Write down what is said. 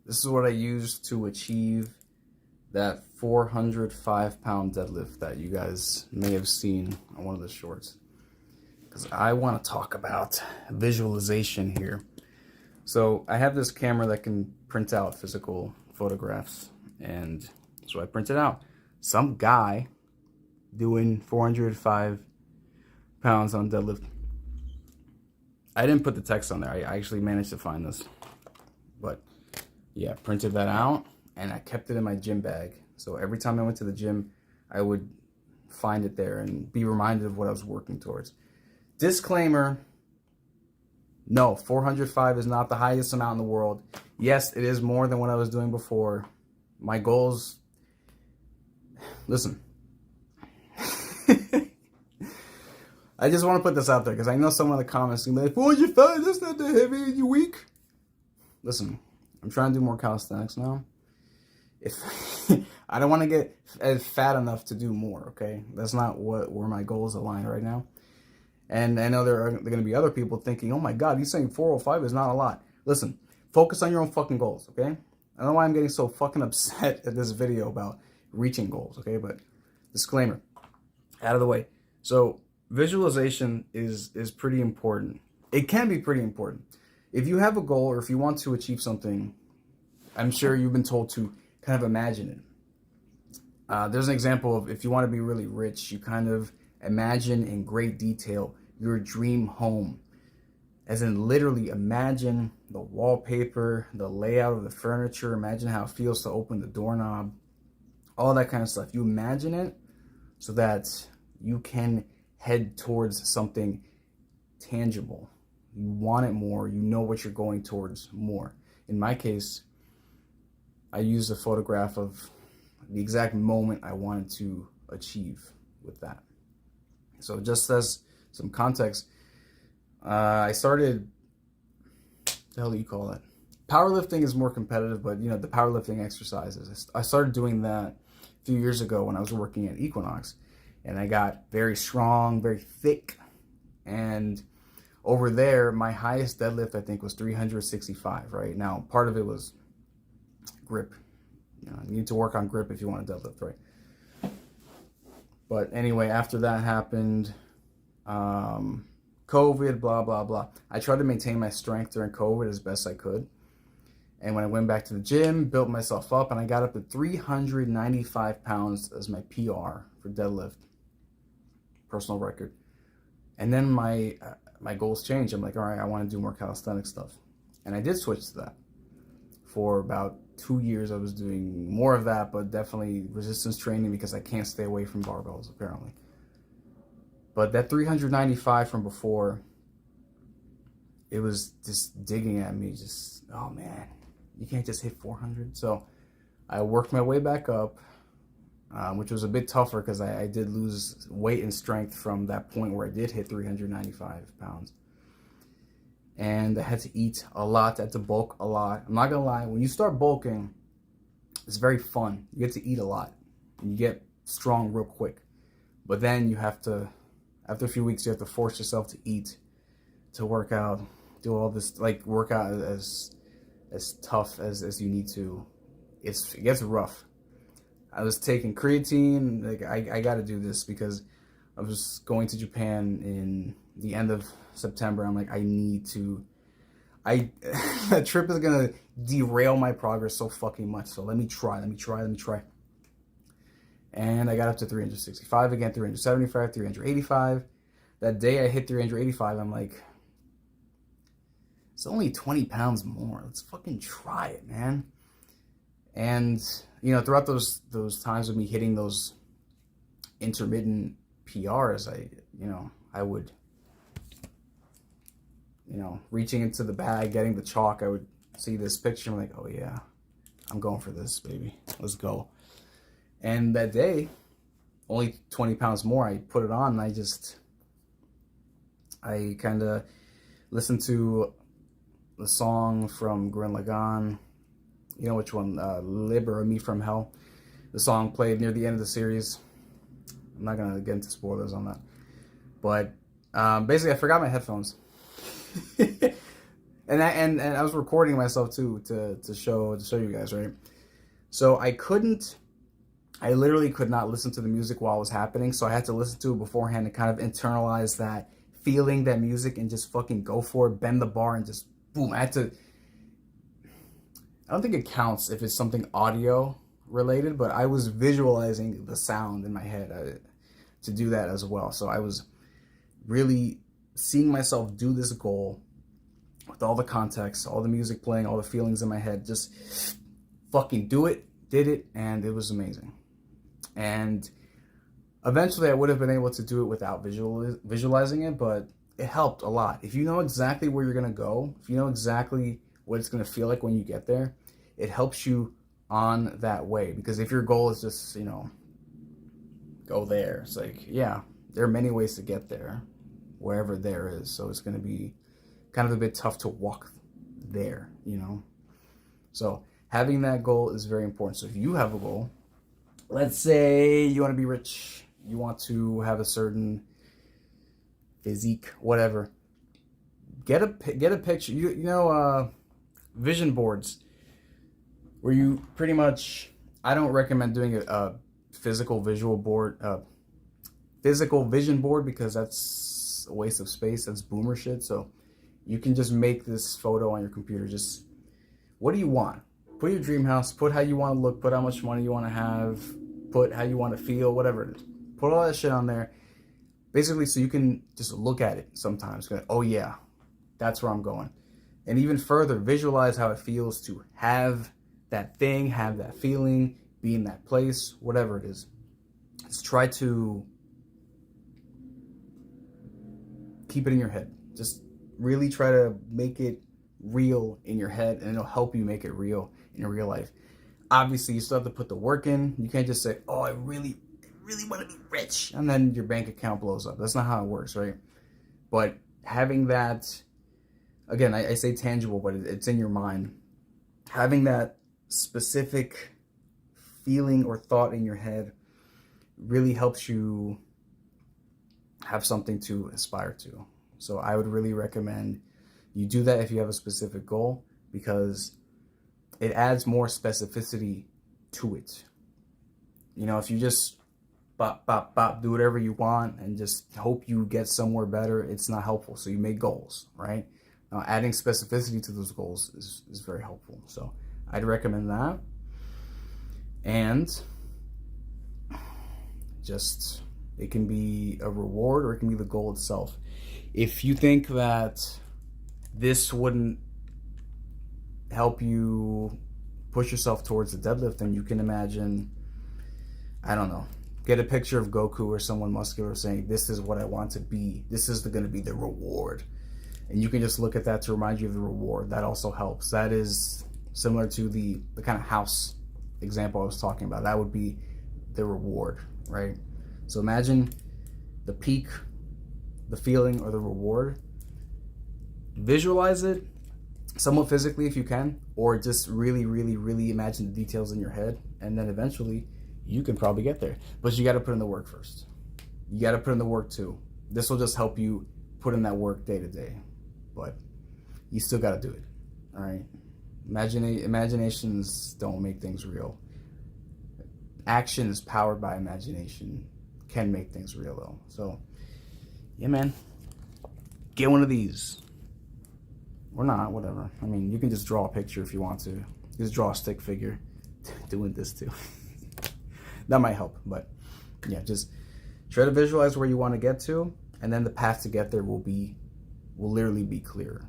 This is what I used to achieve that 405-pound deadlift that you guys may have seen on one of the shorts. Because I want to talk about visualization here. So I have this camera that can print out physical photographs. And so I printed out some guy doing 405 pounds on deadlift. I didn't put the text on there. I actually managed to find this. But yeah, printed that out and I kept it in my gym bag. So every time I went to the gym, I would find it there and be reminded of what I was working towards. Disclaimer, no, 405 is not the highest amount in the world. Yes, it is more than what I was doing before. My goals, listen. I just want to put this out there because I know some of the comments can be like, 405, that's not that heavy, are you weak? Listen, I'm trying to do more calisthenics now. If I don't want to get fat enough to do more, okay? That's not where my goals align right now. And I know there are going to be other people thinking, oh my God, he's saying 405 is not a lot. Listen, focus on your own fucking goals, okay? I don't know why I'm getting so fucking upset at this video about reaching goals, okay? But disclaimer, out of the way. So visualization is pretty important. It can be pretty important. If you have a goal or if you want to achieve something, I'm sure you've been told to kind of imagine it. There's an example of if you want to be really rich, you kind of imagine in great detail your dream home. As in literally imagine the wallpaper, the layout of the furniture, imagine how it feels to open the doorknob, all that kind of stuff. You imagine it so that you can head towards something tangible. You want it more, you know what you're going towards more. In my case, I used a photograph of the exact moment I wanted to achieve with that. So just as some context, I started, what the hell do you call it? Powerlifting is more competitive, but you know, the powerlifting exercises. I started doing that a few years ago when I was working at Equinox. And I got very strong, very thick. And over there, my highest deadlift, I think, was 365, right? Now, part of it was grip. You know, you need to work on grip if you want to deadlift, right? But anyway, after that happened, COVID, blah, blah, blah. I tried to maintain my strength during COVID as best I could. And when I went back to the gym, built myself up, and I got up to 395 pounds as my PR for deadlift, personal record. And then my goals changed. I'm like, all right, I want to do more calisthenic stuff. And I did switch to that. For about 2 years, I was doing more of that, but definitely resistance training because I can't stay away from barbells, apparently. But that 395 from before, it was just digging at me, just, oh man, you can't just hit 400. So I worked my way back up, which was a bit tougher because I did lose weight and strength from that point where I did hit 395 pounds. And I had to eat a lot, I had to bulk a lot. I'm not gonna lie, when you start bulking, it's very fun. You get to eat a lot, and you get strong real quick. But then you have to, after a few weeks, you have to force yourself to eat, to work out, do all this, like work out as tough as you need to. It gets rough. I was taking creatine, like I got to do this because I was going to Japan in the end of September. I'm like, I need to, that trip is going to derail my progress so fucking much. So let me try. And I got up to 365 again, 375, 385. That day I hit 385, I'm like, it's only 20 pounds more. Let's fucking try it, man. And, you know, throughout those times of me hitting those intermittent PRs, I would, reaching into the bag, getting the chalk, I would see this picture. I'm like, oh yeah, I'm going for this, baby. Let's go. And that day, only 20 pounds more, I put it on and I kind of listened to the song from Gurren Lagann. You know which one? Liber Me From Hell. The song played near the end of the series. I'm not going to get into spoilers on that. But basically, I forgot my headphones. and I was recording myself too to show you guys, right? So I literally could not listen to the music while it was happening, so I had to listen to it beforehand to kind of internalize that feeling, that music, and just fucking go for it, bend the bar, and just boom. I don't think it counts if it's something audio related, but I was visualizing the sound in my head to do that as well. So I was really seeing myself do this goal with all the context, all the music playing, all the feelings in my head, just fucking do it, did it, and it was amazing. And eventually I would have been able to do it without visualizing it, but it helped a lot. If you know exactly where you're going to go, if you know exactly what it's going to feel like when you get there, it helps you on that way. Because if your goal is just, go there, it's like, yeah, there are many ways to get there, wherever there is. So it's going to be kind of a bit tough to walk there, So having that goal is very important. So if you have a goal, let's say you want to be rich, you want to have a certain physique, whatever. Get a picture. Vision boards, where you pretty much. I don't recommend doing a physical vision board because that's a waste of space. That's boomer shit. So you can just make this photo on your computer. Just what do you want? Put your dream house. Put how you want to look. Put how much money you want to have. Put how you want to feel. Whatever it is. Put all that shit on there. Basically, so you can just look at it sometimes. Go, oh yeah, that's where I'm going. And even further, visualize how it feels to have that thing, have that feeling, be in that place, whatever it is. Just try to keep it in your head. Just really try to make it real in your head, and it'll help you make it real in your real life. Obviously, you still have to put the work in. You can't just say, oh, I really want to be rich, and then your bank account blows up. That's not how it works, right? But having that, again, I say tangible, but it's in your mind. Having that specific feeling or thought in your head really helps you have something to aspire to. So I would really recommend you do that if you have a specific goal, because it adds more specificity to it. If you just bop, do whatever you want and just hope you get somewhere better, it's not helpful. So you make goals, right? Now, adding specificity to those goals is very helpful. So I'd recommend that. And just, it can be a reward or it can be the goal itself. If you think that this wouldn't help you push yourself towards the deadlift, then you can imagine, I don't know, get a picture of Goku or someone muscular saying, this is what I want to be. This is going to be the reward. And you can just look at that to remind you of the reward. That also helps. That is similar to the kind of house example I was talking about. That would be the reward, right? So imagine the peak, the feeling, or the reward. Visualize it somewhat physically if you can, or just really, really, really imagine the details in your head, and then eventually you can probably get there. But you got to put in the work first. You got to put in the work too. This will just help you put in that work day to day, but you still got to do it. All right. Imaginations don't make things real. Action is powered by imagination. Can make things real though. So yeah, man, get one of these. Or not, whatever. I mean, you can just draw a picture if you want to. Just draw a stick figure doing this too. That might help, but yeah, just try to visualize where you want to get to, and then the path to get there will literally be clearer.